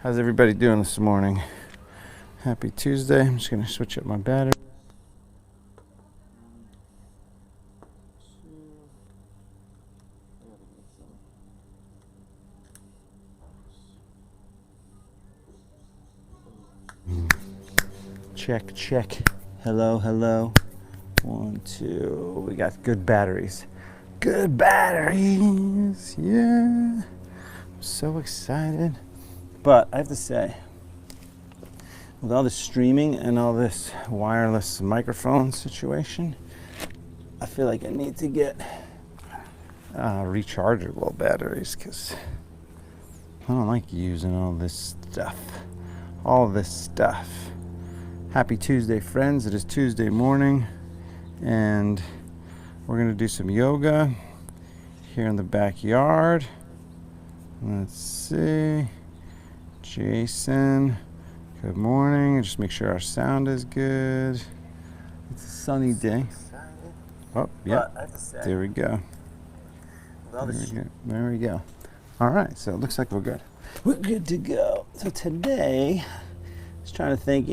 How's everybody doing this morning? Happy Tuesday. I'm just going to switch up my battery. Check, check. Hello, hello. 1, 2. We got good batteries. Good batteries. Yeah. I'm so excited. But I have to say, with all this streaming and all this wireless microphone situation, I feel like I need to get rechargeable batteries because I don't like using all this stuff. All this stuff. Happy Tuesday, friends. It is Tuesday morning, and we're going to do some yoga here in the backyard. Let's see. Jason, good morning. Just make sure our sound is good. It's a sunny day. Oh, yeah. There we go. There we go. All right, so it looks like we're good. We're good to go. So today, I was trying to think,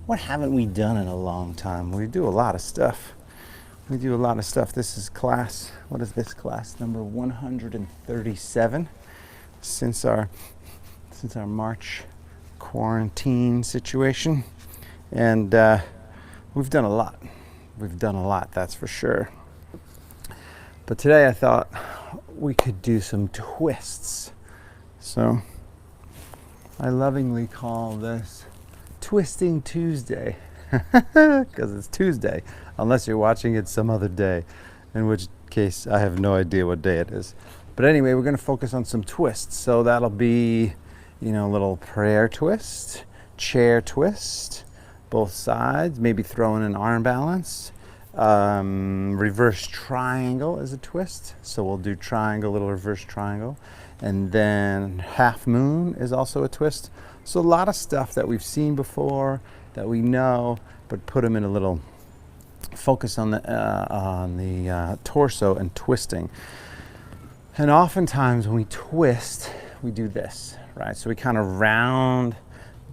what haven't we done in a long time? We do a lot of stuff. This is class, what is this class? Number 137 since our March quarantine situation. And we've done a lot. That's for sure. But today I thought we could do some twists. So I lovingly call this Twisting Tuesday because it's Tuesday, unless you're watching it some other day, in which case I have no idea what day it is. But anyway, we're going to focus on some twists. So that'll be, a little prayer twist, chair twist, both sides, maybe throw in an arm balance. Reverse triangle is a twist. So we'll do triangle, little reverse triangle. And then half moon is also a twist. So a lot of stuff that we've seen before, that we know, but put them in a little focus on the torso and twisting. And oftentimes when we twist, we do this, right? So we kind of round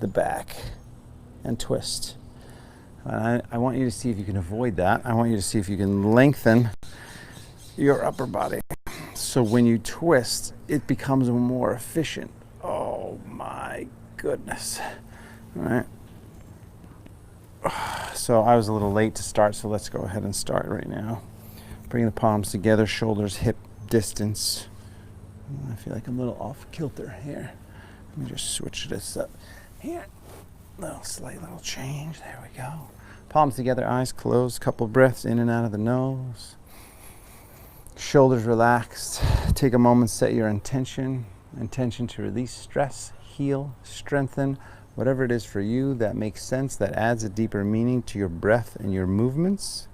the back and twist. I want you to see if you can avoid that. I want you to see if you can lengthen your upper body. So when you twist, it becomes more efficient. Oh my goodness. All right. So I was a little late to start, so let's go ahead and start right now. Bring the palms together, shoulders hip distance. I feel like I'm a little off kilter here. Let me just switch this up here. Slight little change. There we go. Palms together, eyes closed, couple breaths in and out of the nose. Shoulders relaxed. Take a moment, set your intention to release stress, heal, strengthen, whatever it is for you that makes sense, that adds a deeper meaning to your breath and your movements.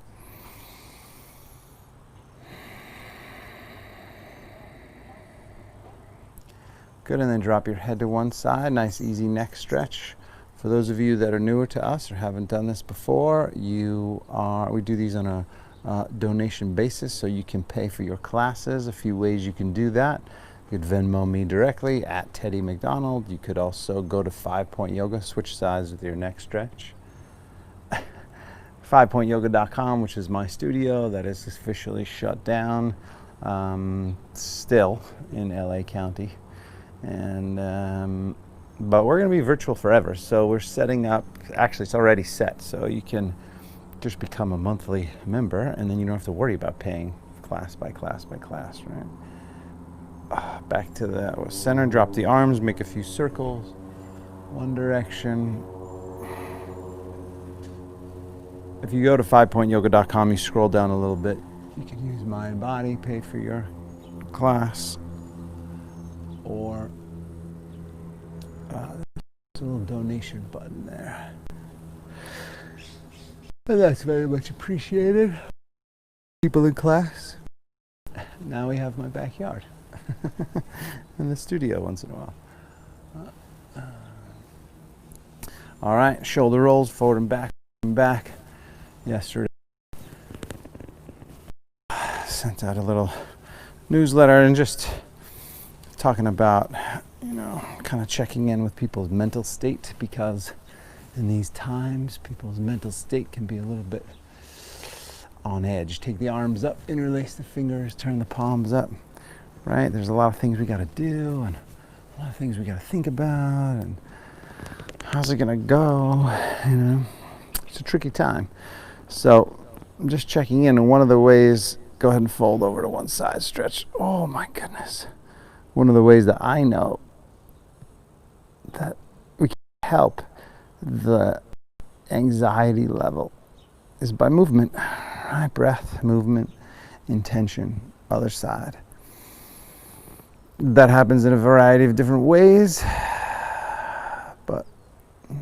Good, and then drop your head to one side. Nice, easy neck stretch. For those of you that are newer to us or haven't done this before, we do these on a donation basis, so you can pay for your classes. A few ways you can do that. You could Venmo me directly at Teddy McDonald. You could also go to 5 Point Yoga, switch sides with your neck stretch. 5pointyoga.com, which is my studio that is officially shut down, still in LA County. And but we're going to be virtual forever, so we're setting up, actually it's already set, so you can just become a monthly member, and then you don't have to worry about paying class by class by class, right? Back to the center, drop the arms, make a few circles, one direction. If you go to 5pointyoga.com, you scroll down a little bit, you can use Mind Body, pay for your class, or there's a little donation button there. But that's very much appreciated. People in class. Now we have my backyard and the studio once in a while. All right, shoulder rolls forward and back. Yesterday, sent out a little newsletter and just talking about, kind of checking in with people's mental state, because in these times, people's mental state can be a little bit on edge. Take the arms up, interlace the fingers, turn the palms up, right? There's a lot of things we got to do and a lot of things we got to think about, and how's it going to go? It's a tricky time. So I'm just checking in, and one of the ways, go ahead and fold over to one side, stretch. Oh my goodness. One of the ways that I know that we can help the anxiety level is by movement, right? Breath, movement, intention, other side. That happens in a variety of different ways, but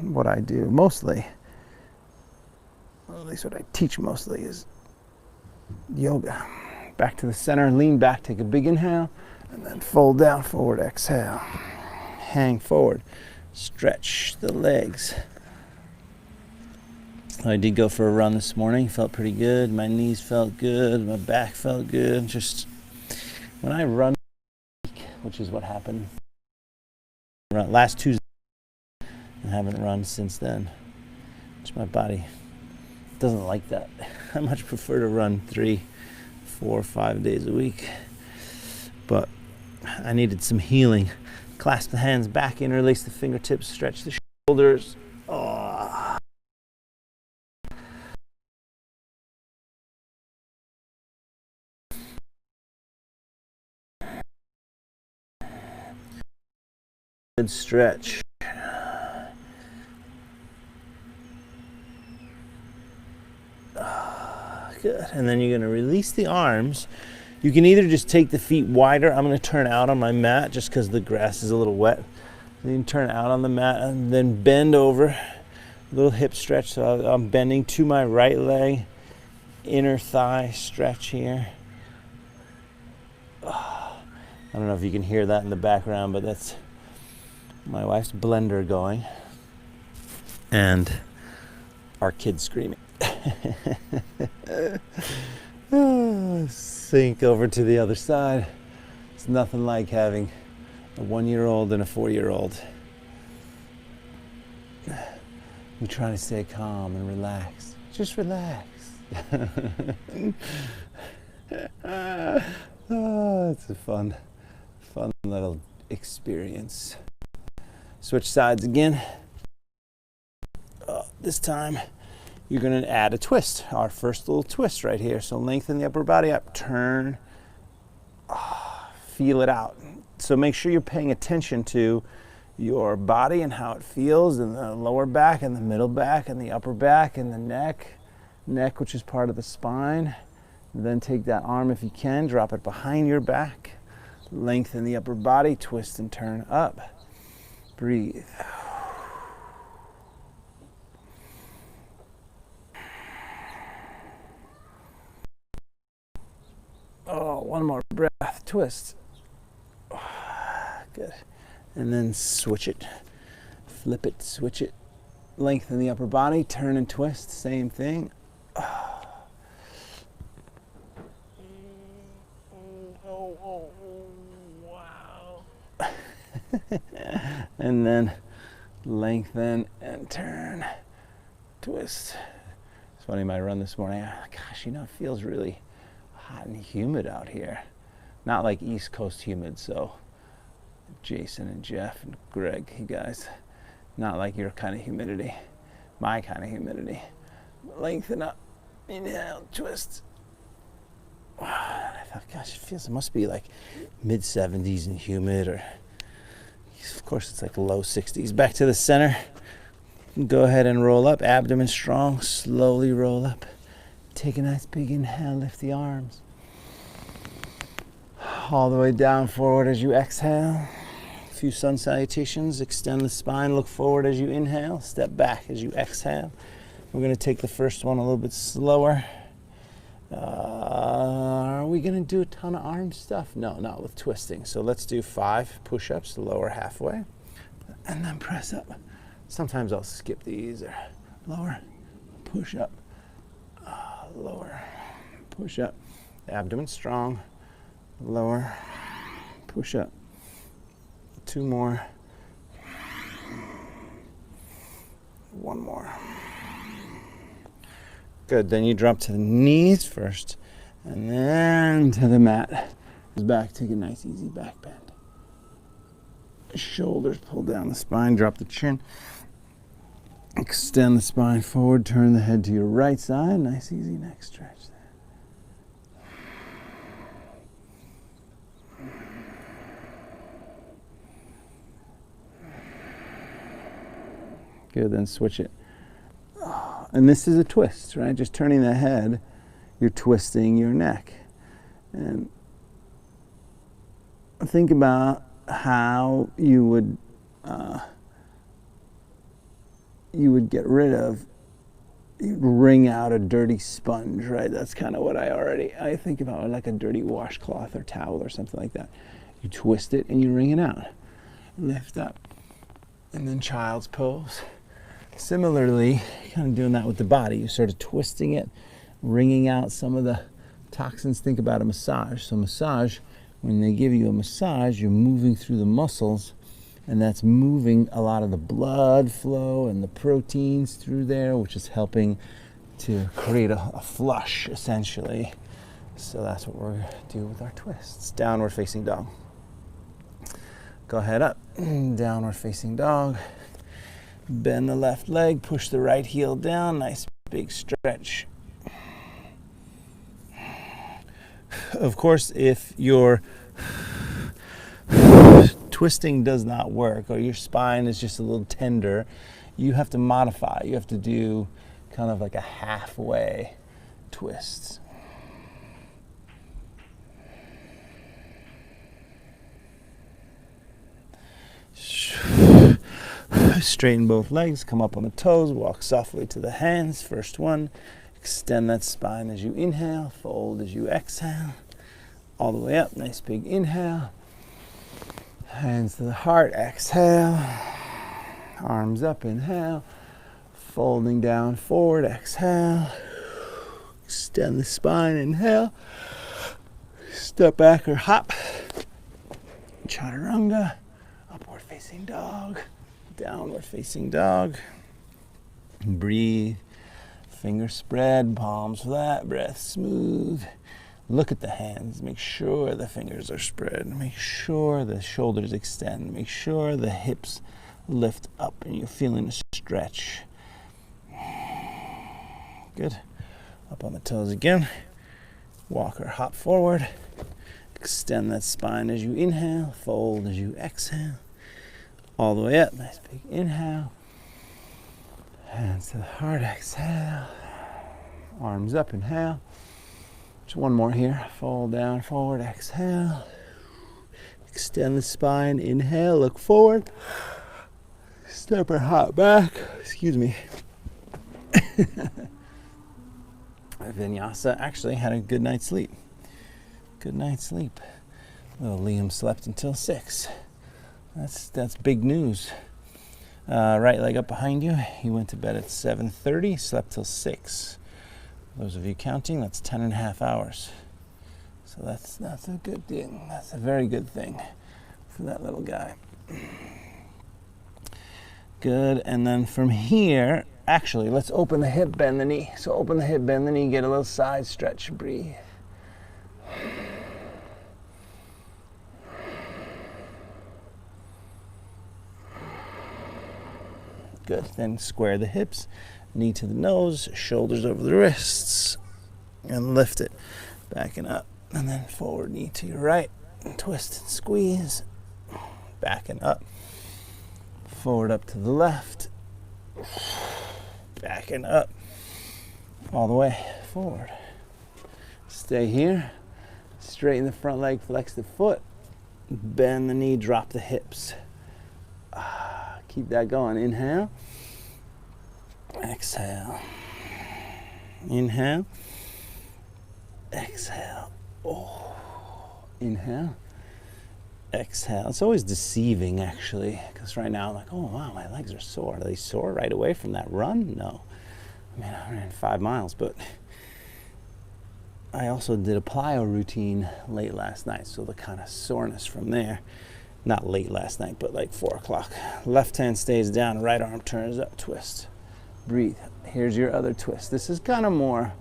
what I do mostly, or at least what I teach mostly, is yoga. Back to the center, lean back, take a big inhale, and then fold down, forward, exhale. Hang forward, stretch the legs. I did go for a run this morning, felt pretty good. My knees felt good, my back felt good. Just when I run, which is what happened last Tuesday, I haven't run since then, which my body doesn't like that. I much prefer to run 3, 4, 5 days a week, but I needed some healing. Clasp the hands back, interlace the fingertips, stretch the shoulders. Oh. Good stretch. Good. And then you're going to release the arms. You can either just take the feet wider. I'm going to turn out on my mat just because the grass is a little wet. You can turn out on the mat and then bend over. A little hip stretch. So I'm bending to my right leg. Inner thigh stretch here. I don't know if you can hear that in the background, but that's my wife's blender going. And our kids screaming. Sink over to the other side. It's nothing like having a 1-year-old and a 4-year-old. We try to stay calm and relax. Just relax. It's a fun little experience. Switch sides again. This time you're going to add a twist, our first little twist right here. So lengthen the upper body up, turn, feel it out. So make sure you're paying attention to your body and how it feels in the lower back and the middle back and the upper back and the neck, which is part of the spine. Then take that arm, if you can, drop it behind your back, lengthen the upper body, twist and turn up. Breathe. Oh, one more breath, twist. Good. And then switch it, flip it, switch it. Lengthen the upper body, turn and twist, same thing. Wow. And then lengthen and turn, twist. It's funny, my run this morning, gosh, it feels really hot and humid out here. Not like East Coast humid, so Jason and Jeff and Greg, you guys, not like your kind of humidity, my kind of humidity. Lengthen up, inhale, twist. I thought, gosh, it must be like mid 70s and humid, or of course it's like low 60s. Back to the center. Go ahead and roll up, abdomen strong, slowly roll up. Take a nice big inhale, lift the arms. All the way down, forward as you exhale. A few sun salutations, extend the spine, look forward as you inhale, step back as you exhale. We're going to take the first one a little bit slower. Are we going to do a ton of arm stuff? No, not with twisting. So let's do 5 push-ups, lower halfway, and then press up. Sometimes I'll skip these, or lower, push up, lower, push up. Abdomen strong, lower, push up. 2 more. 1 more. Good, then you drop to the knees first, and then to the mat. Back, take a nice easy back bend. Shoulders pull down the spine, drop the chin. Extend the spine forward, turn the head to your right side. Nice easy neck stretch there. Good, then switch it. And this is a twist, right? Just turning the head, you're twisting your neck. And think about how you would get rid of, you'd wring out a dirty sponge, right? That's kind of what I think about, like a dirty washcloth or towel or something like that. You twist it and you wring it out. Lift up. And then child's pose. Similarly, kind of doing that with the body. You're sort of twisting it, wringing out some of the toxins. Think about a massage. So massage, when they give you a massage, you're moving through the muscles, and that's moving a lot of the blood flow and the proteins through there, which is helping to create a flush, essentially. So that's what we're going to do with our twists. Downward facing dog. Go ahead up. Downward facing dog. Bend the left leg, push the right heel down, nice big stretch. Of course, if your twisting does not work or your spine is just a little tender, you have to modify. You have to do kind of like a halfway twist. Straighten both legs, come up on the toes, walk softly to the hands. First one, extend that spine as you inhale, fold as you exhale. All the way up, nice big inhale. Hands to the heart, exhale. Arms up, inhale. Folding down, forward, exhale. Extend the spine, inhale. Step back or hop. Chaturanga, upward facing dog. Downward facing dog. Breathe. Fingers spread, palms flat, breath smooth. Look at the hands. Make sure the fingers are spread. Make sure the shoulders extend. Make sure the hips lift up and you're feeling a stretch. Good. Up on the toes again. Walk or hop forward. Extend that spine as you inhale. Fold as you exhale. All the way up. Nice big inhale. Hands to the heart. Exhale. Arms up. Inhale. Just one more here. Fold down, forward. Exhale. Extend the spine. Inhale. Look forward. Step or hop back. Excuse me. Vinyasa actually had a good night's sleep. Good night's sleep. Little Liam slept until 6. That's big news. Right leg up behind you. He went to bed at 7:30, slept till 6. Those of you counting, that's 10 and a half hours. So that's a good thing. That's a very good thing for that little guy. Good, and then from here, actually, let's open the hip, bend the knee. So open the hip, bend the knee, get a little side stretch, breathe. Good, then square the hips, knee to the nose, shoulders over the wrists, and lift it, backing up, and then forward knee to your right, twist and squeeze, backing up, forward up to the left, backing up, all the way forward. Stay here, straighten the front leg, flex the foot, bend the knee, drop the hips. Keep that going. Inhale. Exhale. Inhale. Exhale. Oh. Inhale. Exhale. It's always deceiving, actually, because right now I'm like, oh, wow, my legs are sore. Are they sore right away from that run? No. I mean, I ran 5 miles, but I also did a plyo routine late last night, so the kind of soreness from there Not late last night, but like 4 o'clock. Left hand stays down, right arm turns up, twist. Breathe. Here's your other twist. This is kind of more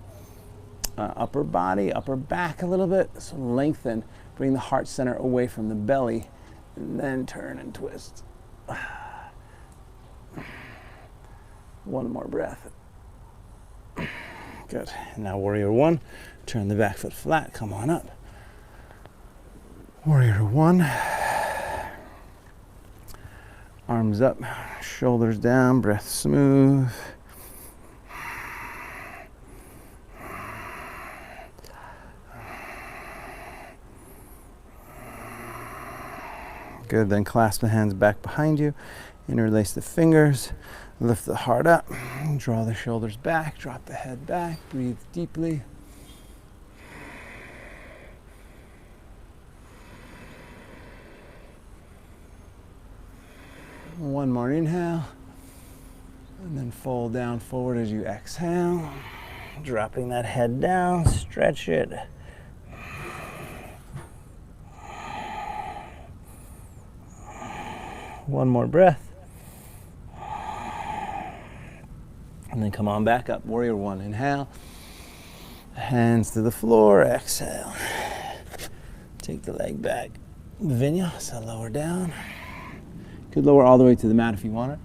upper body, upper back a little bit. So lengthen, bring the heart center away from the belly, and then turn and twist. One more breath. Good. Now warrior one, turn the back foot flat, come on up. Warrior one. Arms up, shoulders down, breath smooth. Good, then clasp the hands back behind you, interlace the fingers, lift the heart up, draw the shoulders back, drop the head back, breathe deeply. One more inhale, and then fold down forward as you exhale, dropping that head down, stretch it. One more breath, and then come on back up. Warrior one, inhale, hands to the floor, exhale. Take the leg back, vinyasa, lower down. Could lower all the way to the mat if you want it.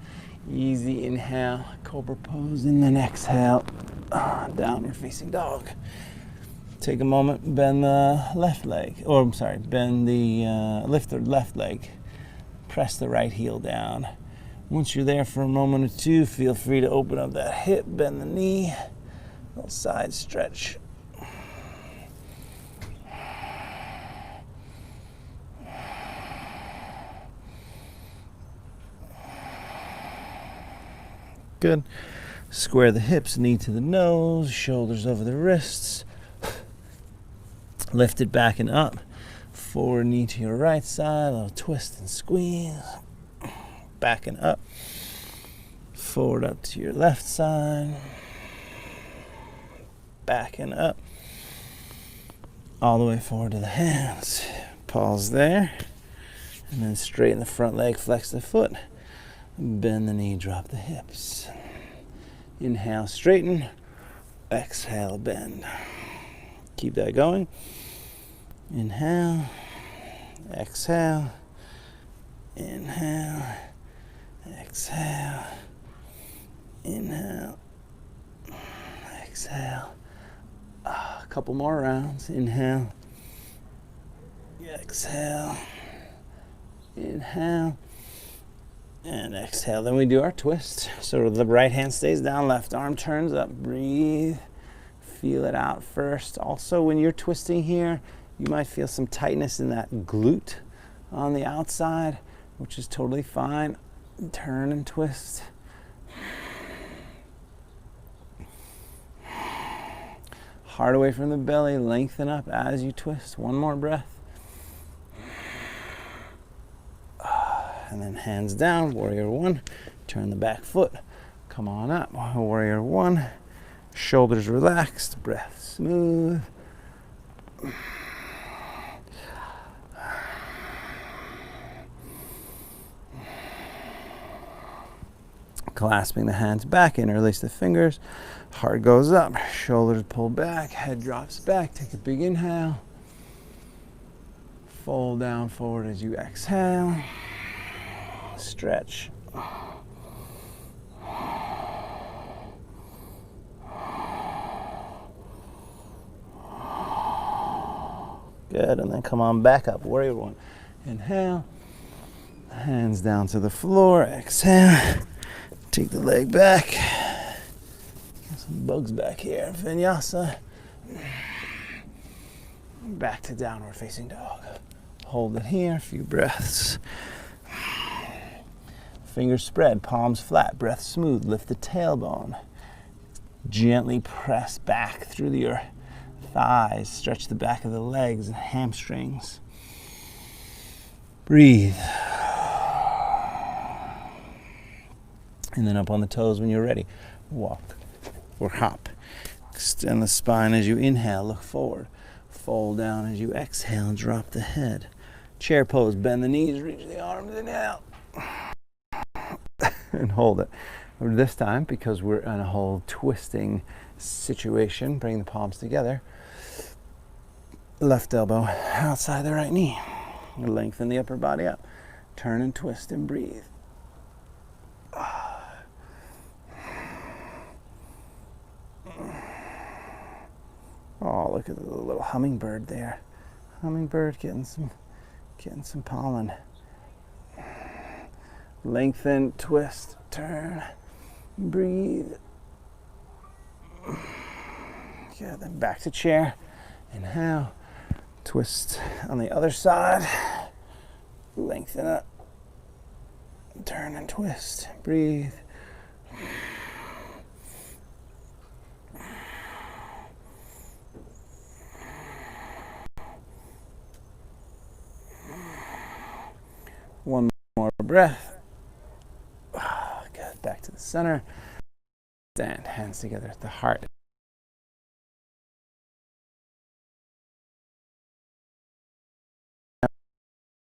Easy inhale, cobra pose, and then exhale, downward facing dog. Take a moment, bend the left leg, bend the, lift the left leg. Press the right heel down. Once you're there for a moment or two, feel free to open up that hip, bend the knee, little side stretch. Good. Square the hips, knee to the nose, shoulders over the wrists. Lift it back and up. Forward knee to your right side, a little twist and squeeze. Back and up. Forward up to your left side. Back and up. All the way forward to the hands. Pause there. And then straighten the front leg, flex the foot. Bend the knee, drop the hips. Inhale, straighten. Exhale, bend. Keep that going. Inhale, exhale, inhale, exhale, inhale, exhale. A couple more rounds. Inhale, exhale, inhale, and exhale. Then we do our twist. So the right hand stays down, left arm turns up. Breathe. Feel it out first. Also, when you're twisting here, you might feel some tightness in that glute on the outside, which is totally fine. Turn and twist. Heart away from the belly, lengthen up as you twist. One more breath. And then hands down, warrior one. Turn the back foot. Come on up, warrior one. Shoulders relaxed, breath smooth. Clasping the hands back, interlace the fingers. Heart goes up, shoulders pull back, head drops back. Take a big inhale. Fold down forward as you exhale. Stretch. Good, and then come on back up, warrior one. Inhale, hands down to the floor, exhale. Take the leg back. Some bugs back here, vinyasa. Back to downward facing dog. Hold it here, a few breaths. Fingers spread, palms flat, breath smooth. Lift the tailbone. Gently press back through your thighs. Stretch the back of the legs and hamstrings. Breathe. And then up on the toes when you're ready. Walk or hop. Extend the spine as you inhale, look forward. Fold down as you exhale, drop the head. Chair pose, bend the knees, reach the arms in out. And hold it. This time, because we're in a whole twisting situation, bring the palms together. Left elbow outside the right knee. Lengthen the upper body up. Turn and twist and breathe. Oh, look at the little hummingbird there. Hummingbird getting some pollen. Lengthen, twist, turn, breathe. Okay, then back to chair. Inhale, twist on the other side. Lengthen up, turn and twist, breathe. One more breath. Good. Back to the center. Stand, hands together at the heart.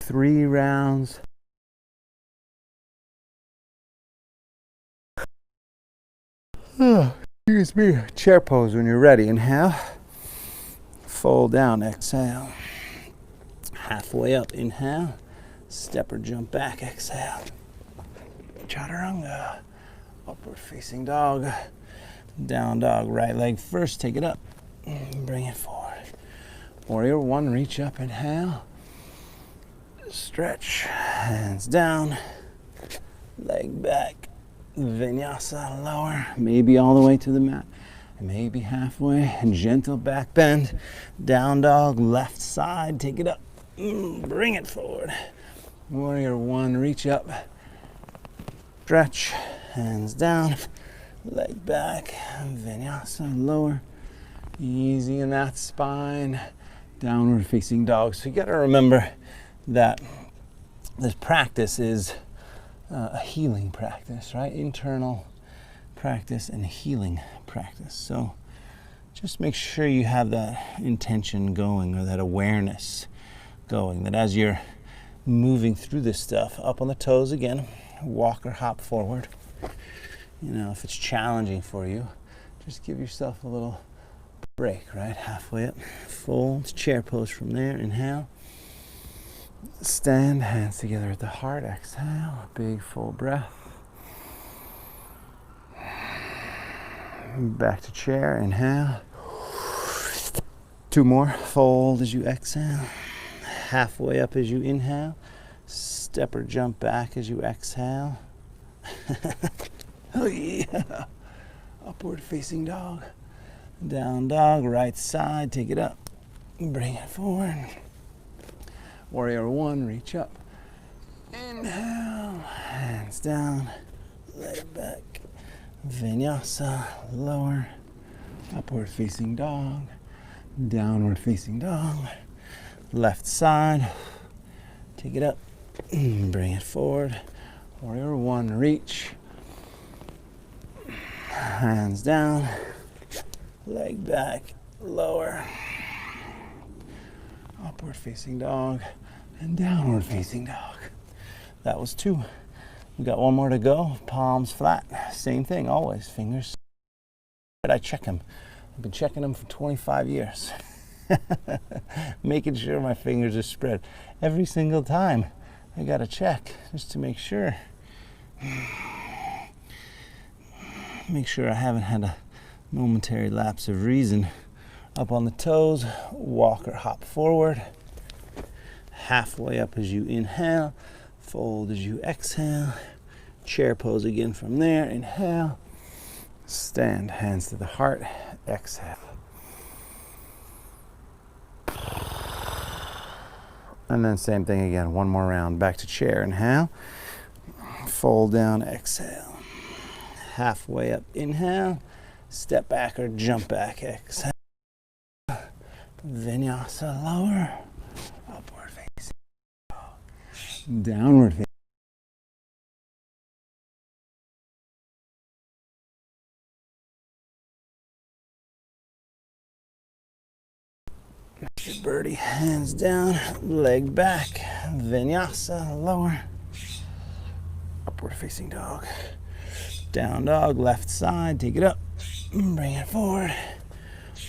3 rounds. Excuse me. Chair pose when you're ready. Inhale. Fold down. Exhale. Halfway up. Inhale. Step or jump back. Exhale. Chaturanga. Upward facing dog. Down dog. Right leg first. Take it up. Bring it forward. Warrior 1. Reach up. Inhale. Stretch. Hands down. Leg back. Vinyasa. Lower. Maybe all the way to the mat. Maybe halfway. Gentle back bend. Down dog. Left side. Take it up. Bring it forward. Warrior 1. Reach up. Stretch. Hands down. Leg back. Vinyasa. Lower. Easy in that spine. Downward facing dog. So you got to remember that this practice is a healing practice, right? Internal practice and healing practice. So just make sure you have that intention going, or that awareness going, that as you're moving through this stuff, up on the toes again, walk or hop forward. You know, if it's challenging for you, just give yourself a little break, right? Halfway up, fold, chair pose from there. Inhale. Stand, hands together at the heart. Exhale, big full breath. Back to chair. Inhale. 2 more. Fold as you exhale. Halfway up as you inhale. Step or jump back as you exhale. Oh yeah. Upward facing dog. Down dog, right side. Take it up. Bring it forward. Warrior 1, reach up. Inhale, hands down, leg back. Vinyasa, lower. Upward facing dog. Downward facing dog. Left side. Take it up. Bring it forward. Warrior 1, reach. Hands down. Leg back. Lower. Upward facing dog. And downward facing dog. That was 2. We got 1 more to go. Palms flat. Same thing always. Fingers. I check them. I've been checking them for 25 years. Making sure my fingers are spread. Every single time I gotta check just to make sure. Make sure I haven't had a momentary lapse of reason. Up on the toes, walk or hop forward. Halfway up as you inhale, fold as you exhale. Chair pose again from there. Inhale, stand, hands to the heart, exhale. And then same thing again, 1 more round. Back to chair. Inhale, fold down, exhale. Halfway up, inhale, step back or jump back, exhale. Vinyasa, lower, upward facing, downward facing. birdie. Hands down, leg back, vinyasa, lower. Upward facing dog. Down dog, left side, take it up, bring it forward.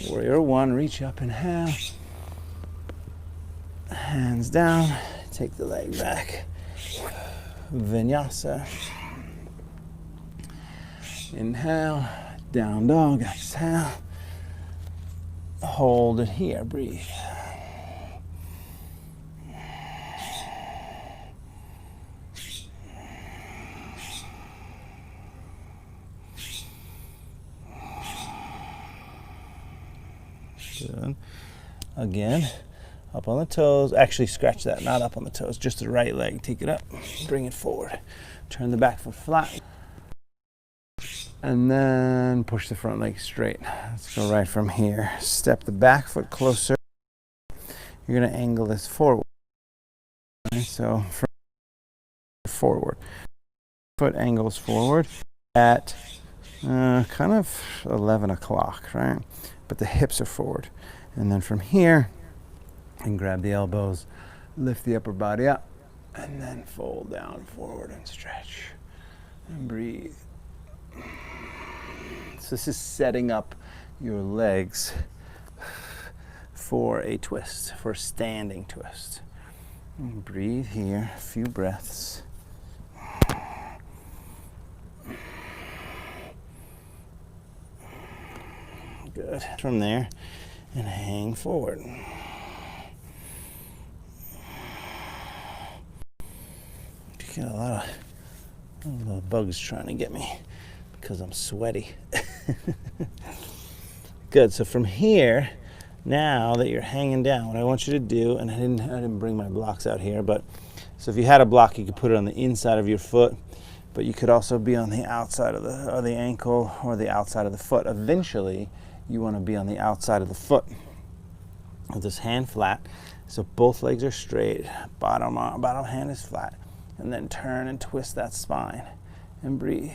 Warrior one, reach up, inhale. Hands down, take the leg back. Vinyasa. Inhale, down dog, exhale. Hold it here, breathe. Good. Again, up on the toes. Actually, scratch that, not up on the toes, just the right leg. Take it up, bring it forward. Turn the back foot flat. And then push the front leg straight. Let's go right from here. Step the back foot closer. You're going to angle this forward. Okay, so forward. Foot angles forward at kind of 11 o'clock, right? But the hips are forward. And then from here, and grab the elbows, lift the upper body up, and then fold down forward and stretch. And breathe. So this is setting up your legs for a twist, for a standing twist. And breathe here, a few breaths. Good. From there, and hang forward. Got a lot of little bugs trying to get me because I'm sweaty. Good. So from here, now that you're hanging down, what I want you to do, and I didn't bring my blocks out here, but so if you had a block, you could put it on the inside of your foot, but you could also be on the outside of the ankle or the outside of the foot. Eventually, you want to be on the outside of the foot with this hand flat, so both legs are straight, bottom hand is flat, and then turn and twist that spine and breathe.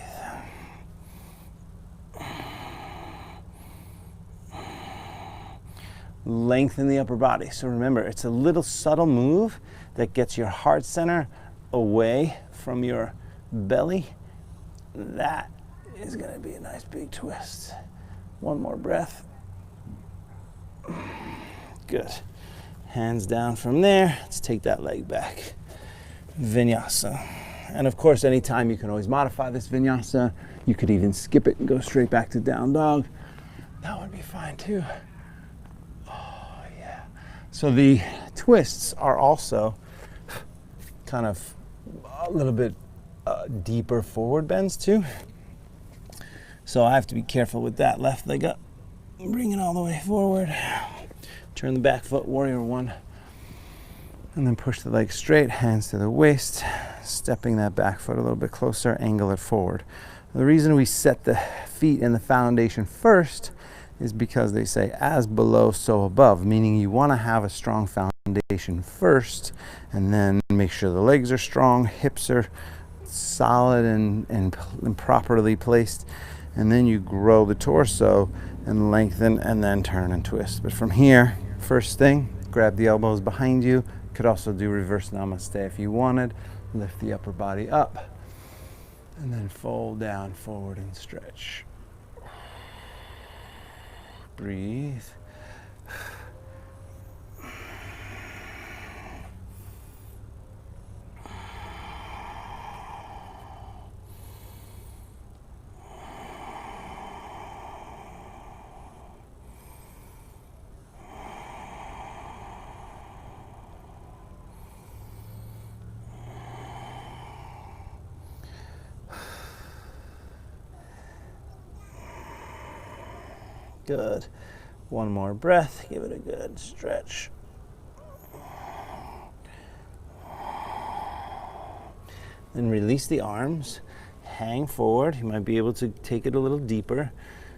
Lengthen the upper body. So remember, it's a little subtle move that gets your heart center away from your belly. That is going to be a nice big twist. One more breath. Good. Hands down from there. Let's take that leg back. Vinyasa. And of course, anytime you can always modify this vinyasa. You could even skip it and go straight back to down dog. That would be fine too. So the twists are also kind of a little bit deeper forward bends too. So I have to be careful with that. Left leg up, bring it all the way forward. Turn the back foot, warrior one. And then push the leg straight, hands to the waist, stepping that back foot a little bit closer, angle it forward. The reason we set the feet in the foundation first is because they say as below, so above, meaning you want to have a strong foundation first and then make sure the legs are strong, hips are solid and properly placed, and then you grow the torso and lengthen and then turn and twist. But from here, first thing, grab the elbows behind you. Could also do reverse namaste if you wanted. Lift the upper body up and then fold down forward and stretch. Breathe. Good. One more breath. Give it a good stretch. Then release the arms. Hang forward. You might be able to take it a little deeper.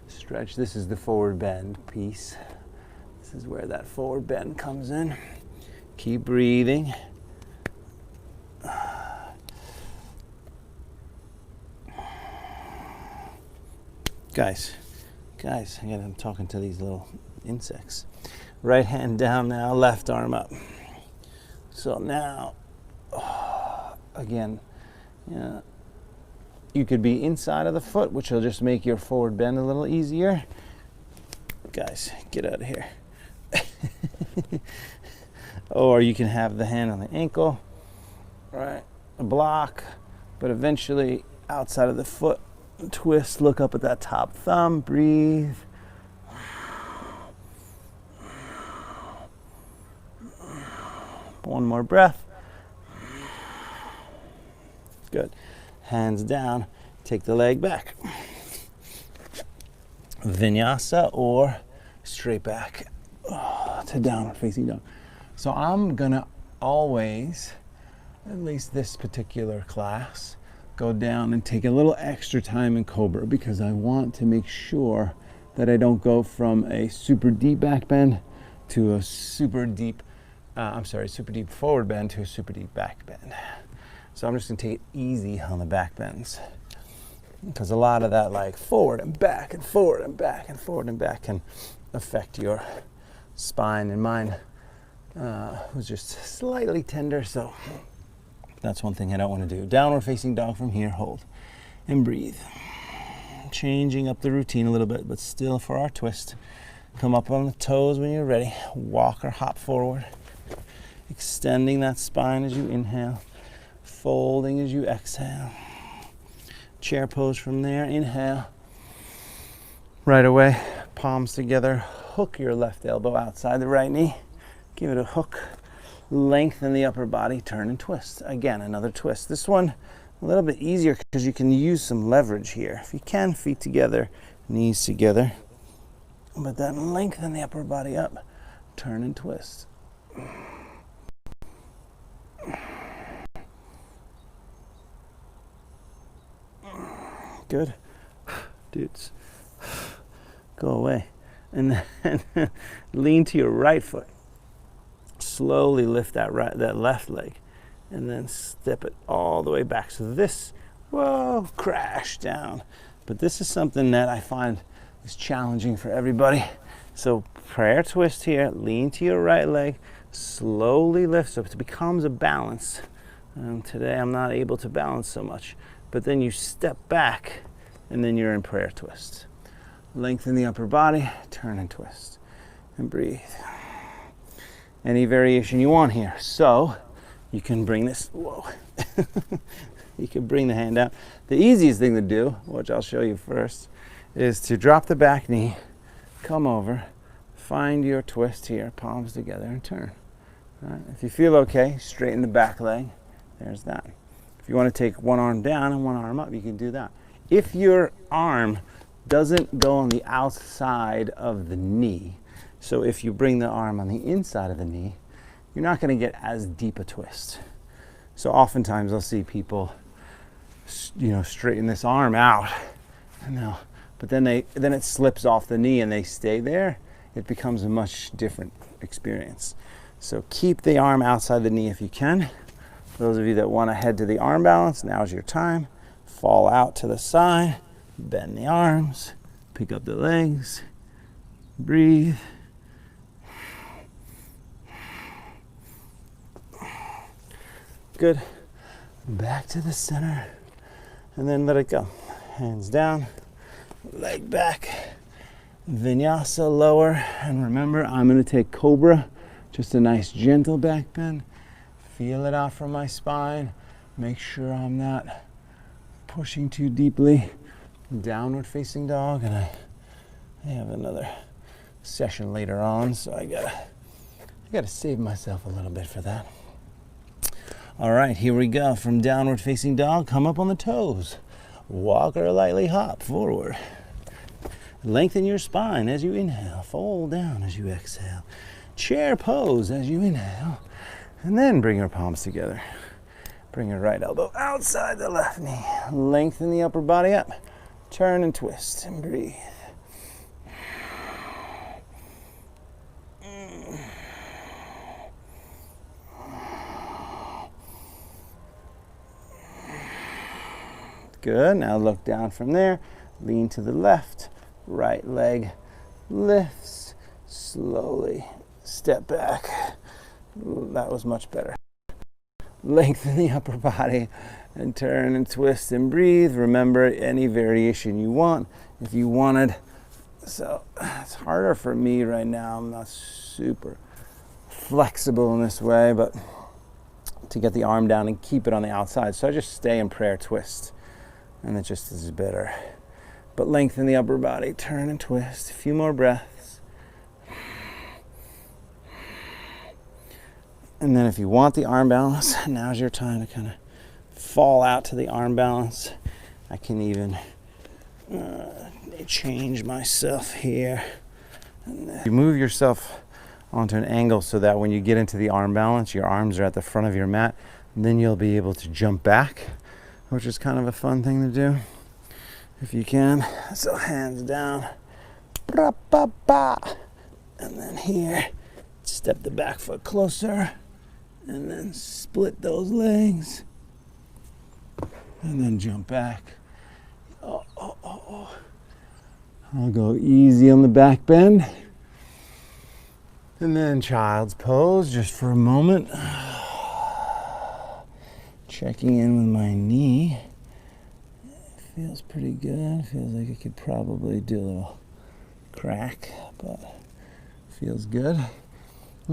Stretch. This is the forward bend piece. This is where that forward bend comes in. Keep breathing. Guys, again, I'm talking to these little insects. Right hand down now, left arm up. So now, again, yeah, you could be inside of the foot, which will just make your forward bend a little easier. Guys, get out of here. Or you can have the hand on the ankle, right? A block, but eventually outside of the foot, twist, look up at that top thumb, breathe. One more breath. Good. Hands down, take the leg back. Vinyasa or straight back to downward facing dog. So I'm gonna always, at least this particular class, go down and take a little extra time in Cobra because I want to make sure that I don't go from a super deep back bend to a super deep forward bend to a super deep back bend. So I'm just gonna take it easy on the back bends because a lot of that like forward and back and forward and back and forward and back can affect your spine, and mine was just slightly tender, so that's one thing I don't want to do. Downward facing dog from here, hold and breathe. Changing up the routine a little bit, but still for our twist. Come up on the toes when you're ready. Walk or hop forward. Extending that spine as you inhale. Folding as you exhale. Chair pose from there. Inhale. Right away, palms together. Hook your left elbow outside the right knee. Give it a hook. Lengthen the upper body, turn and twist. Again, another twist. This one a little bit easier because you can use some leverage here. If you can, feet together, knees together. But then lengthen the upper body up, turn and twist. Good. Dudes, go away. And then lean to your right foot. Slowly lift that left leg and then step it all the way back. So this, whoa, crash down. But this is something that I find is challenging for everybody. So prayer twist here, lean to your right leg, slowly lift so it becomes a balance. Today I'm not able to balance so much, but then you step back and then you're in prayer twist. Lengthen the upper body, turn and twist and breathe. Any variation you want here. So you can bring this, whoa, you can bring the hand down. The easiest thing to do, which I'll show you first, is to drop the back knee, come over, find your twist here, palms together and turn. All right. If you feel okay, straighten the back leg. There's that. If you want to take one arm down and one arm up, you can do that. If your arm doesn't go on the outside of the knee, so if you bring the arm on the inside of the knee, you're not going to get as deep a twist. So oftentimes I'll see people, straighten this arm out, but then it slips off the knee and they stay there. It becomes a much different experience. So keep the arm outside the knee if you can. For those of you that want to head to the arm balance, now's your time. Fall out to the side, bend the arms, pick up the legs, breathe. Good. Back to the center and then let it go. Hands down, leg back, vinyasa lower, and remember I'm going to take Cobra, just a nice gentle back bend. Feel it out from my spine. Make sure I'm not pushing too deeply. Downward facing dog, and I have another session later on, so I gotta save myself a little bit for that. All right, here we go. From downward facing dog, come up on the toes. Walk or lightly hop forward. Lengthen your spine as you inhale. Fold down as you exhale. Chair pose as you inhale. And then bring your palms together. Bring your right elbow outside the left knee. Lengthen the upper body up. Turn and twist and breathe. Good. Now look down from there. Lean to the left. Right leg lifts slowly step back. Ooh, that was much better. Lengthen the upper body and turn and twist and breathe. Remember, any variation you want. If you wanted, so it's harder for me right now. I'm not super flexible in this way, but to get the arm down and keep it on the outside. So I just stay in prayer twist, and it just is better. But lengthen the upper body, turn and twist. A few more breaths. And then if you want the arm balance, now's your time to kind of fall out to the arm balance. I can even change myself here. You move yourself onto an angle so that when you get into the arm balance, your arms are at the front of your mat. And then you'll be able to jump back, which is kind of a fun thing to do if you can. So hands down. And then here, step the back foot closer. And then split those legs. And then jump back. I'll go easy on the back bend. And then child's pose just for a moment. Checking in with my knee. It feels pretty good. Feels like it could probably do a little crack, but feels good.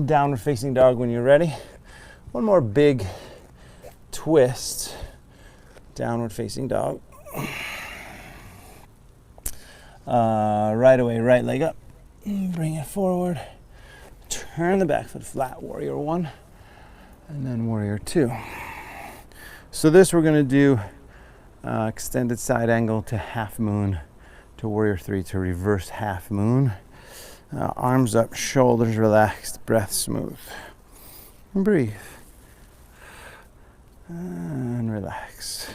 Downward facing dog when you're ready. One more big twist. Downward facing dog. Right away, right leg up. Bring it forward. Turn the back foot flat, warrior one. And then warrior two. So this we're going to do extended side angle to half moon to warrior three to reverse half moon. Arms up, shoulders relaxed, breath smooth. And breathe. And relax.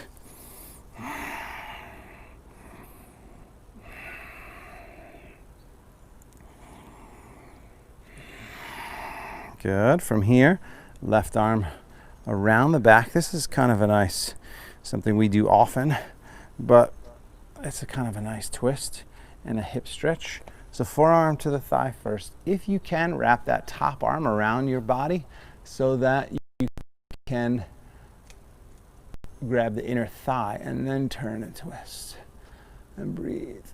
Good. From here, left arm around the back. This is kind of a nice, something we do often, but it's a kind of a nice twist and a hip stretch. So forearm to the thigh first. If you can, wrap that top arm around your body so that you can grab the inner thigh and then turn and twist and breathe.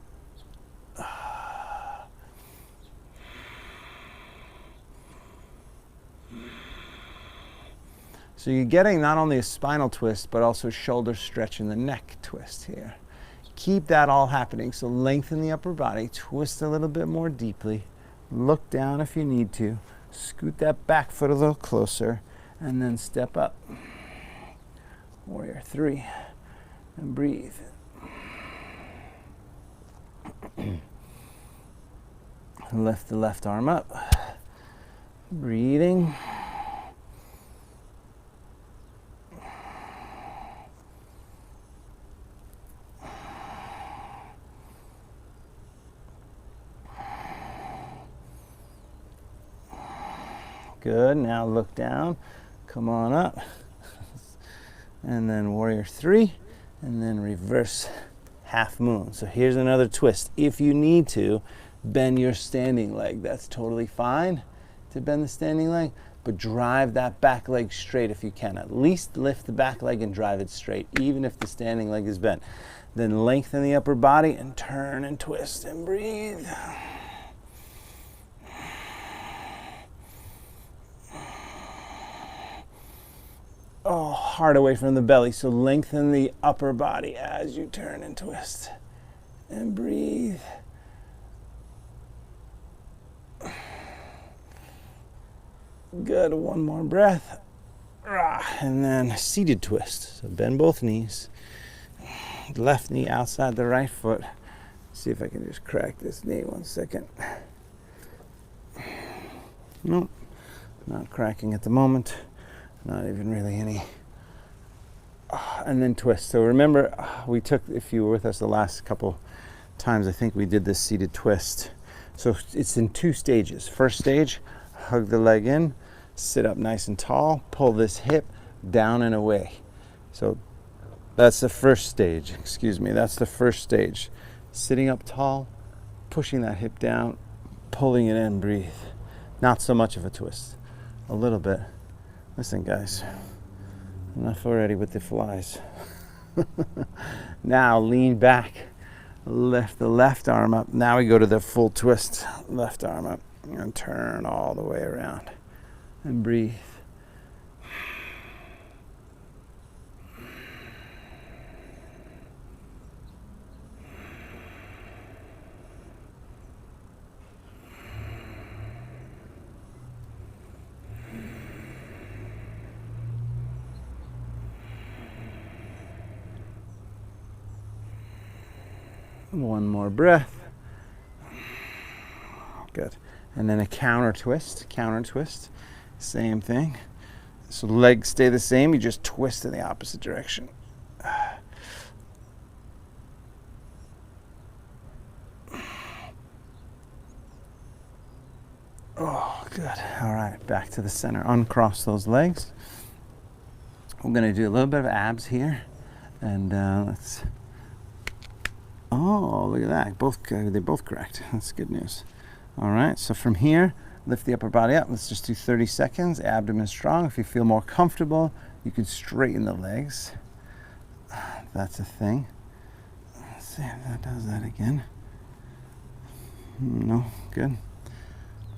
So you're getting not only a spinal twist, but also shoulder stretch and the neck twist here. Keep that all happening. So lengthen the upper body, twist a little bit more deeply, look down if you need to, scoot that back foot a little closer, and then step up. Warrior three, and breathe. Lift the left arm up, breathing. Good, now look down, come on up. And then warrior three, and then reverse half moon. So here's another twist. If you need to, bend your standing leg. That's totally fine to bend the standing leg, but drive that back leg straight if you can. At least lift the back leg and drive it straight, even if the standing leg is bent. Then lengthen the upper body and turn and twist and breathe. Oh, heart away from the belly. So lengthen the upper body as you turn and twist. And breathe. Good, one more breath. And then seated twist. So bend both knees. Left knee outside the right foot. See if I can just crack this knee 1 second. Nope, not cracking at the moment. Not even really any. And then twist. So remember, we took, if you were with us the last couple times, I think we did this seated twist. So it's in 2 stages. First stage, hug the leg in, sit up nice and tall, pull this hip down and away. So that's the first stage. Excuse me, that's the first stage. Sitting up tall, pushing that hip down, pulling it in, breathe. Not so much of a twist. A little bit. Listen, guys. Enough already with the flies. Now lean back. Lift the left arm up. Now we go to the full twist. Left arm up. And turn all the way around. And breathe. One more breath. Good. And then a counter twist. Same thing. So the legs stay the same, you just twist in the opposite direction. Oh, good. All right, back to the center. Uncross those legs. We're going to do a little bit of abs here. And let's... Oh, look at that. They both correct. That's good news. All right, so from here, lift the upper body up. Let's just do 30 seconds. Abdomen strong. If you feel more comfortable, you can straighten the legs. That's a thing. Let's see if that does that again. No, good.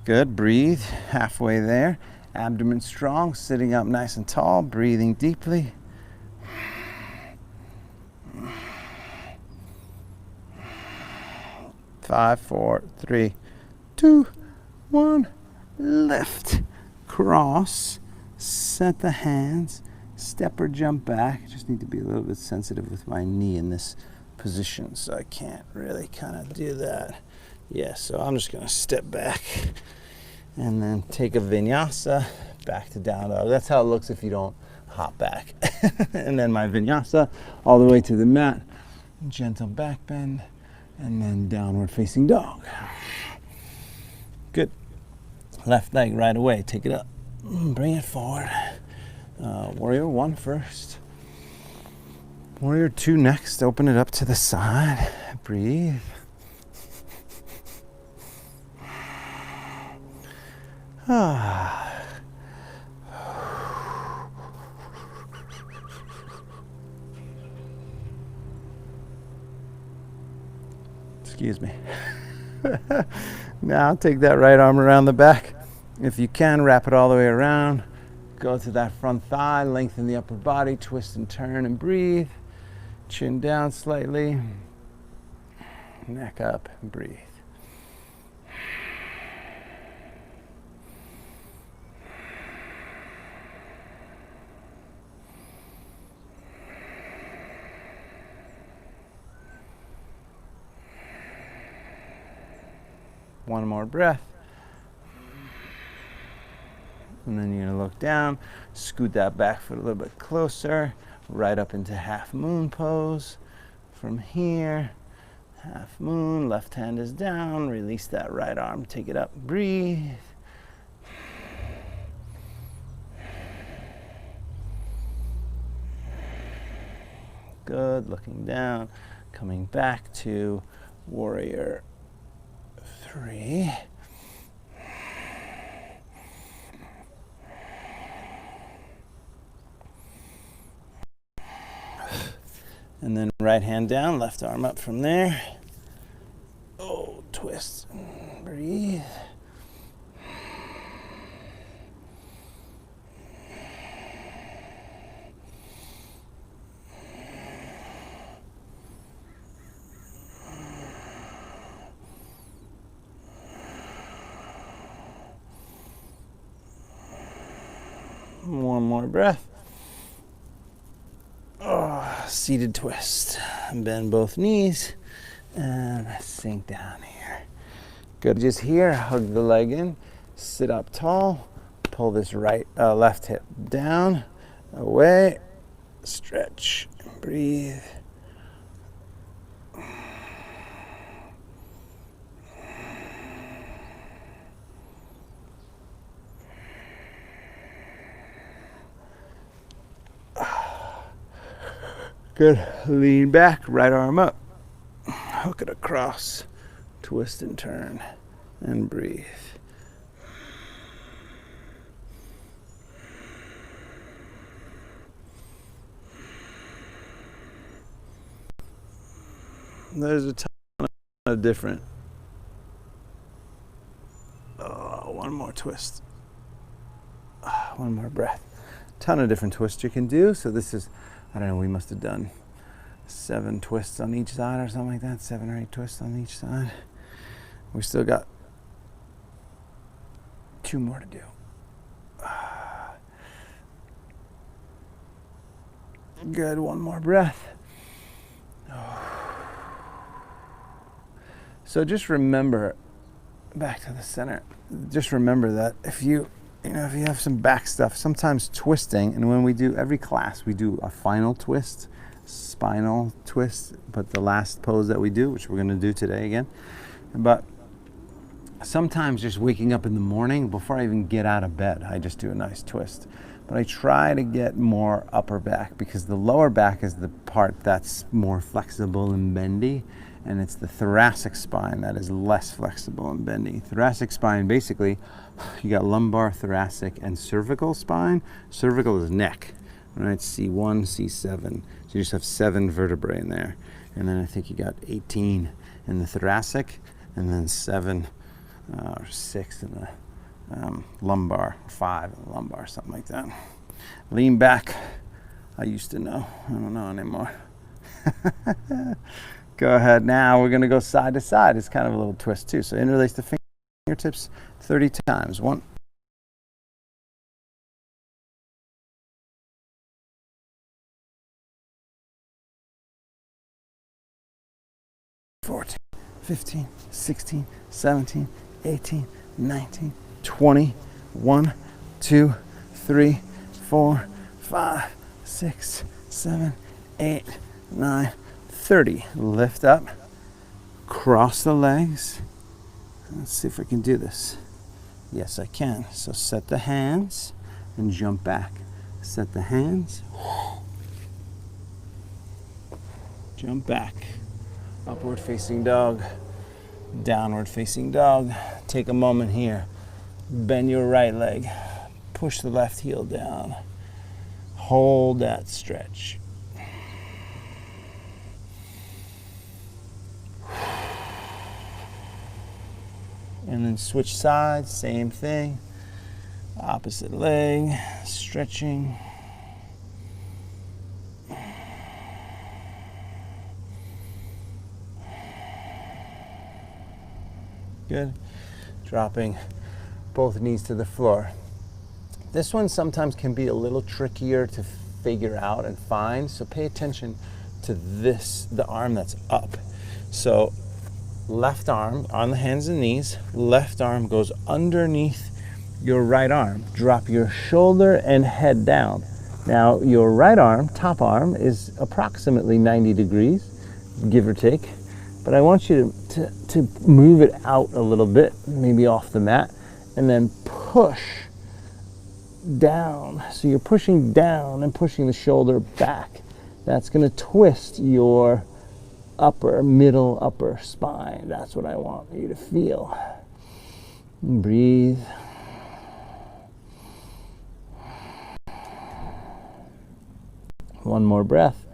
Good, breathe. Halfway there. Abdomen strong, sitting up nice and tall, breathing deeply. 5, 4, 3, 2, 1. Lift, cross, set the hands, step or jump back. I just need to be a little bit sensitive with my knee in this position, so I can't really kind of do that. Yeah, so I'm just gonna step back and then take a vinyasa back to down dog. That's how it looks if you don't hop back. And then my vinyasa all the way to the mat, gentle back bend, and then downward facing dog. Good. Left leg right away. Take it up. Bring it forward. Warrior 1 first. Warrior 2 next. Open it up to the side. Breathe. Excuse me. Now take that right arm around the back. If you can, wrap it all the way around. Go to that front thigh, lengthen the upper body, twist and turn and breathe. Chin down slightly. Neck up and breathe. One more breath. And then you're going to look down, scoot that back foot a little bit closer, right up into half moon pose. From here, half moon, left hand is down, release that right arm, take it up, breathe. Good, looking down, coming back to warrior 3. And then right hand down, left arm up from there. Oh, twist, breathe. One more breath. Oh, seated twist. Bend both knees and sink down here. Good. Just here, hug the leg in, sit up tall, pull this left hip down, away, stretch, breathe. Good. Lean back, right arm up. Hook it across. Twist and turn. And breathe. There's a ton of different. Oh, one more twist. One more breath. Ton of different twists you can do. So this is, I don't know, we must have done 7 twists on each side or something like that. 7 or 8 twists on each side. We still got 2 more to do. Good, one more breath. So just remember, back to the center, just remember that if you have some back stuff, sometimes twisting, and when we do every class, we do a final twist, spinal twist, but the last pose that we do, which we're gonna do today again, but sometimes just waking up in the morning, before I even get out of bed, I just do a nice twist. But I try to get more upper back, because the lower back is the part that's more flexible and bendy, and it's the thoracic spine that is less flexible and bendy. Thoracic spine, basically, you got lumbar, thoracic, and cervical spine. Cervical is neck, right? C1, C7. So you just have 7 vertebrae in there. And then I think you got 18 in the thoracic, and then 7 or 6 in the lumbar, 5 in the lumbar, something like that. Lean back. I used to know. I don't know anymore. Go ahead. Now we're going to go side to side. It's kind of a little twist too. So interlace the fingertips 30 times. 1, 14, 15, 16, 17, 18, 19, 20, 1, 2, 3, 4, 5, 6, 7, 8, 9, 30. Lift up, cross the legs. Let's see if I can do this. Yes, I can. So set the hands and jump back. Set the hands, jump back. Upward facing dog, downward facing dog. Take a moment here. Bend your right leg. Push the left heel down. Hold that stretch. And then switch sides, same thing. Opposite leg, stretching. Good. Dropping both knees to the floor. This one sometimes can be a little trickier to figure out and find, so pay attention to this, the arm that's up. So left arm on the hands and knees, left arm goes underneath your right arm. Drop your shoulder and head down. Now your right arm, top arm, is approximately 90 degrees, give or take. But I want you to move it out a little bit, maybe off the mat, and then push down. So you're pushing down and pushing the shoulder back. That's going to twist your middle upper spine. That's what I want you to feel. Breathe. One more breath.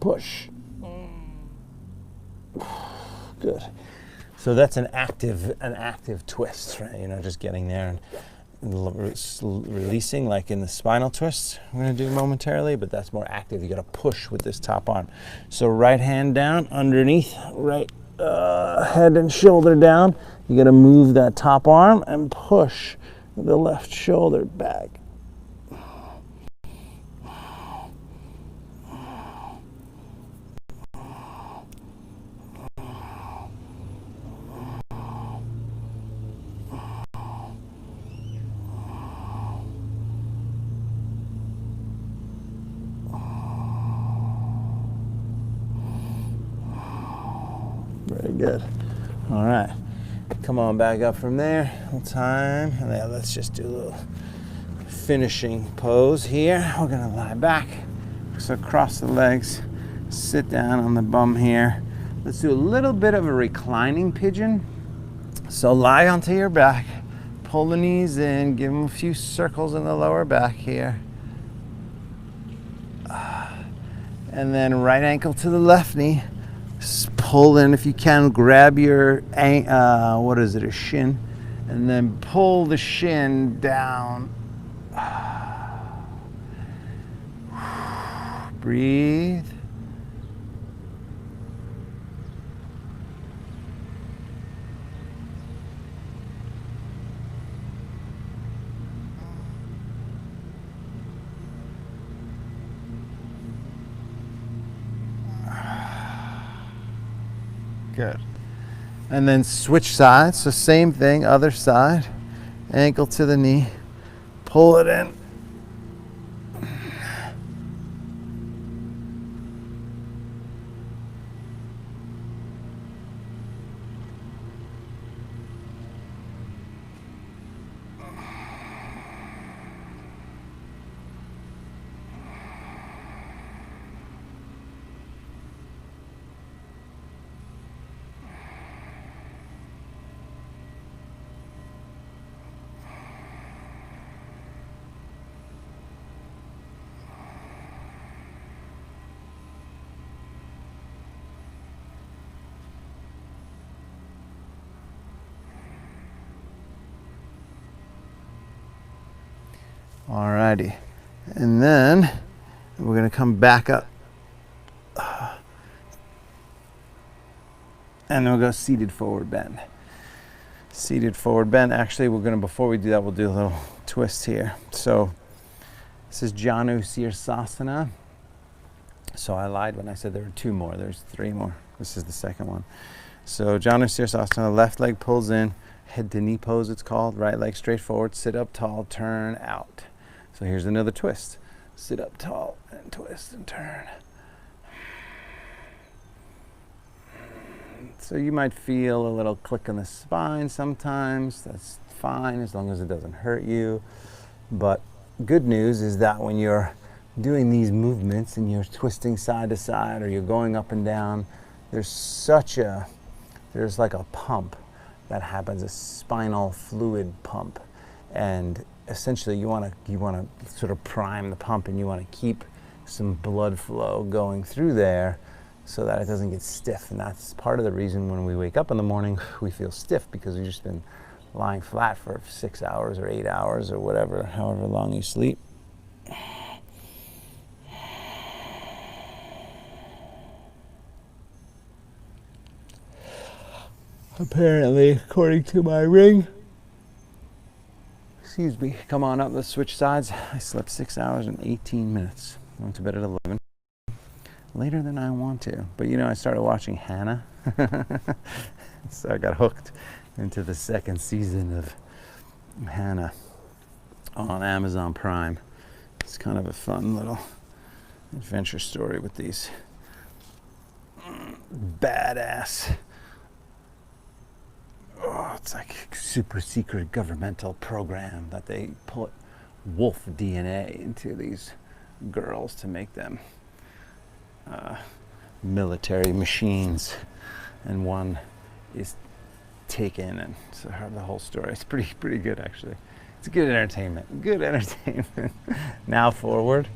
Push. Good. So that's an active twist, right? You know, just getting there and releasing, like in the spinal twist we're going to do momentarily, but that's more active. You got to push with this top arm. So right hand down underneath, right head and shoulder down. You got to move that top arm and push the left shoulder back. Very good. All right. Come on back up from there. A little time. And then let's just do a little finishing pose here. We're going to lie back. So cross the legs. Sit down on the bum here. Let's do a little bit of a reclining pigeon. So lie onto your back. Pull the knees in. Give them a few circles in the lower back here. And then right ankle to the left knee. pull in if you can. Grab your, what is it, a shin, and then pull the shin down. Breathe. Good. And then switch sides. So same thing, other side. Ankle to the knee. Pull it in. Alrighty, and then we're going to come back up, and then we'll go seated forward bend. Seated forward bend. Actually, we're going to, before we do that, we'll do a little twist here. So this is Janu Sirsasana. So I lied when I said there were two more. There's three more. This is the second one. So Janu Sirsasana, left leg pulls in, head to knee pose it's called, right leg straight forward, sit up tall, turn out. So here's another twist. Sit up tall and twist and turn. So you might feel a little click in the spine sometimes. That's fine as long as it doesn't hurt you. But good news is that when you're doing these movements and you're twisting side to side or you're going up and down, there's like a pump that happens, a spinal fluid pump. And essentially you want to sort of prime the pump, and you want to keep some blood flow going through there so that it doesn't get stiff. And that's part of the reason when we wake up in the morning we feel stiff, because we've just been lying flat for 6 hours or 8 hours or whatever, however long you sleep. Apparently, according to my ring, excuse me, come on up, let's switch sides. I slept 6 hours and 18 minutes. Went to bed at 11. Later than I want to. But you know, I started watching Hannah. So I got hooked into the second season of Hannah on Amazon Prime. It's kind of a fun little adventure story with these badass, it's like super secret governmental program that they put wolf DNA into these girls to make them military machines, and one is taken, and so the whole story. It's pretty good actually. It's good entertainment. Good entertainment. Now forward.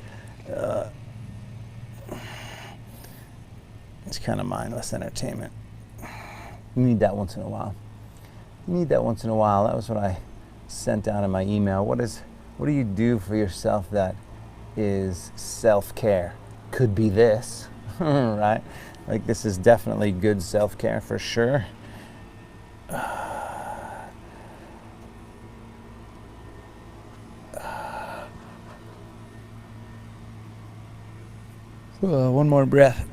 It's kind of mindless entertainment. You need that once in a while. You need that once in a while. That was what I sent out in my email. What do you do for yourself that is self-care? Could be this, right? Like, this is definitely good self-care for sure. One more breath.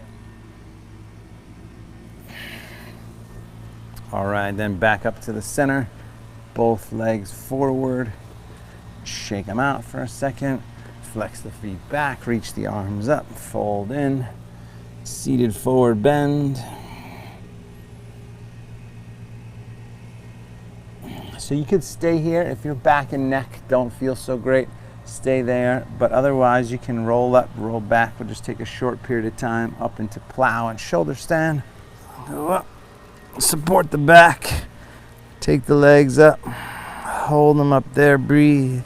All right, then back up to the center, both legs forward, shake them out for a second, flex the feet back, reach the arms up, fold in, seated forward bend. So you could stay here. If your back and neck don't feel so great, stay there, but otherwise you can roll up, roll back. We'll just take a short period of time up into plow and shoulder stand. Go up. Support the back, take the legs up, hold them up there, breathe.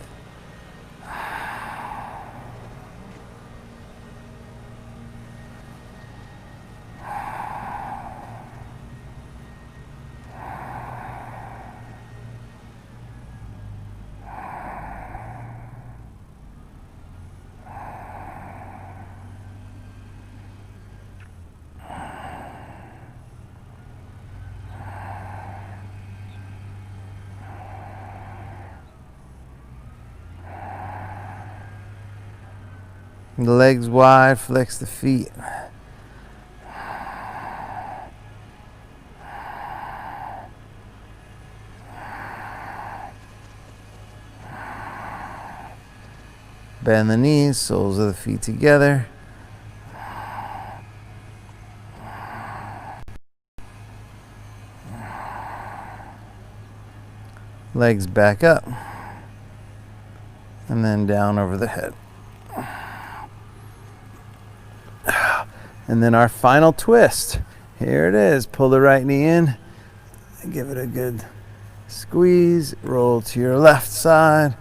The legs wide, flex the feet. Bend the knees, soles of the feet together. Legs back up. And then down over the head. And then our final twist. Here it is. Pull the right knee in. Give it a good squeeze. Roll to your left side.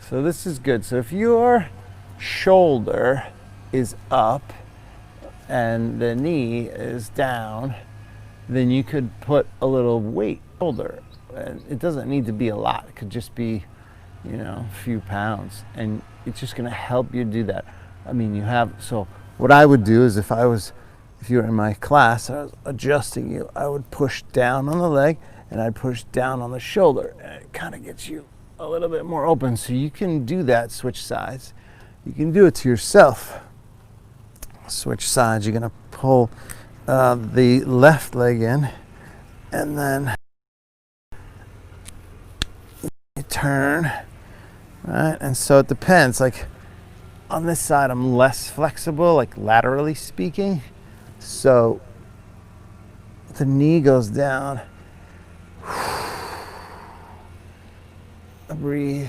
So this is good. So if your shoulder is up and the knee is down, then you could put a little weight shoulder. And it doesn't need to be a lot. It could just be, a few pounds. And it's just going to help you do that. I mean, so what I would do is if you were in my class, I was adjusting you, I would push down on the leg and I'd push down on the shoulder. And it kind of gets you a little bit more open. So you can do that, switch sides. You can do it to yourself. Switch sides, you're going to pull the left leg in and then you turn, right? And so it depends, like on this side I'm less flexible, like laterally speaking, so the knee goes down. Breathe.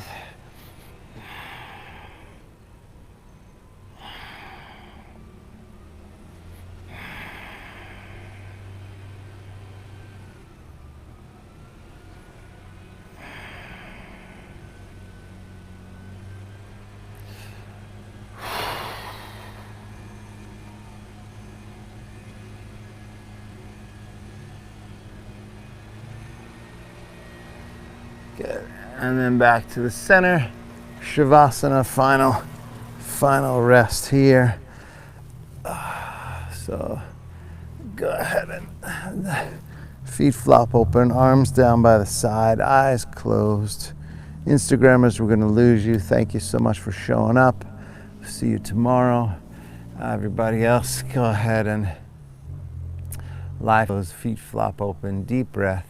Good. And then back to the center. Shavasana, final rest here. So go ahead and feet flop open, arms down by the side, eyes closed. Instagrammers, we're going to lose you. Thank you so much for showing up. See you tomorrow. Everybody else, go ahead and lie closed, feet flop open, deep breath.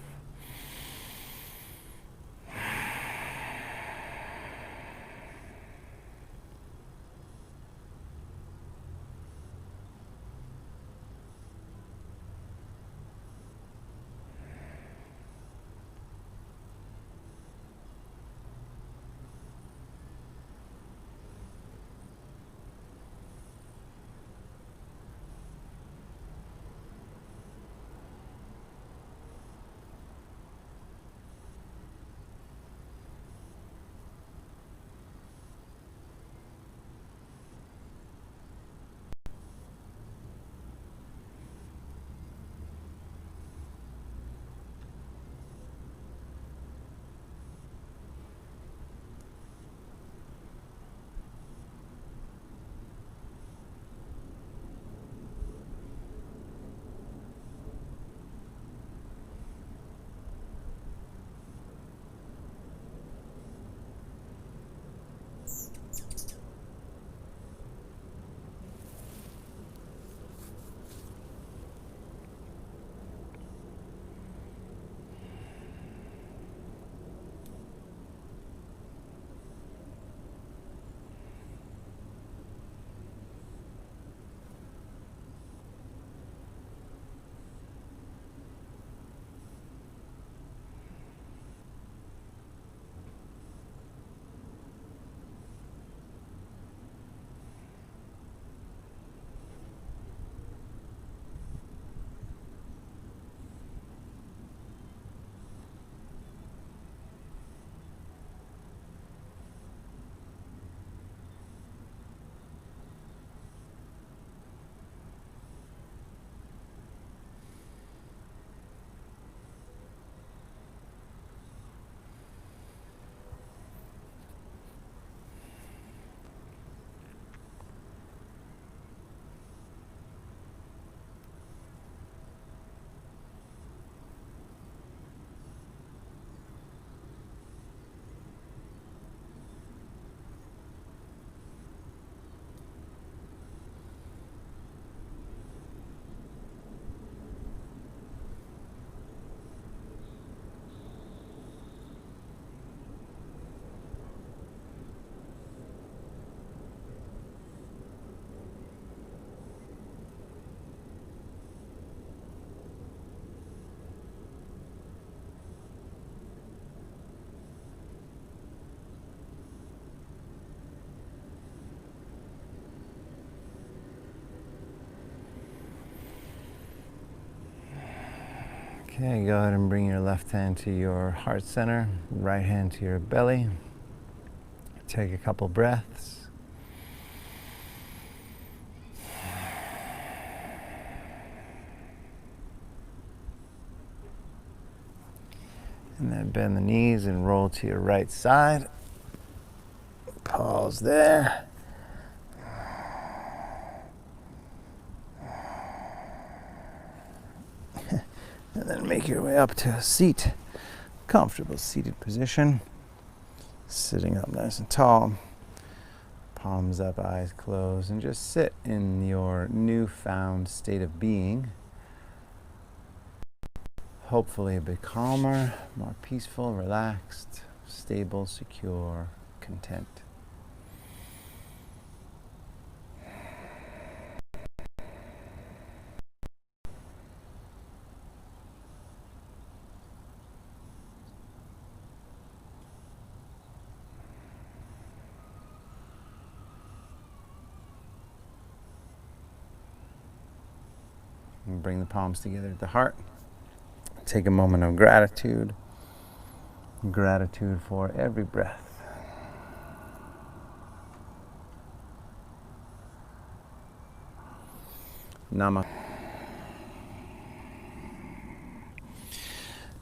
Okay, go ahead and bring your left hand to your heart center, right hand to your belly. Take a couple breaths. And then bend the knees and roll to your right side. Pause there. And then make your way up to a seat, comfortable seated position. Sitting up nice and tall, palms up, eyes closed, and just sit in your newfound state of being. Hopefully a bit calmer, more peaceful, relaxed, stable, secure, content. And bring the palms together at the heart. Take a moment of gratitude. Gratitude for every breath. Namaste.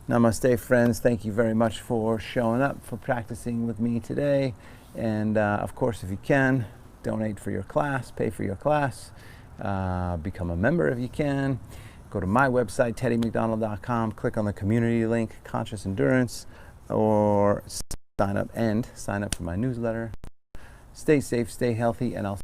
Namaste, friends. Thank you very much for showing up, for practicing with me today. And of course, if you can, donate for your class, pay for your class. Become a member if you can. Go to my website, teddymcdonald.com, click on the community link, Conscious Endurance, or sign up for my newsletter. Stay safe, stay healthy, and I'll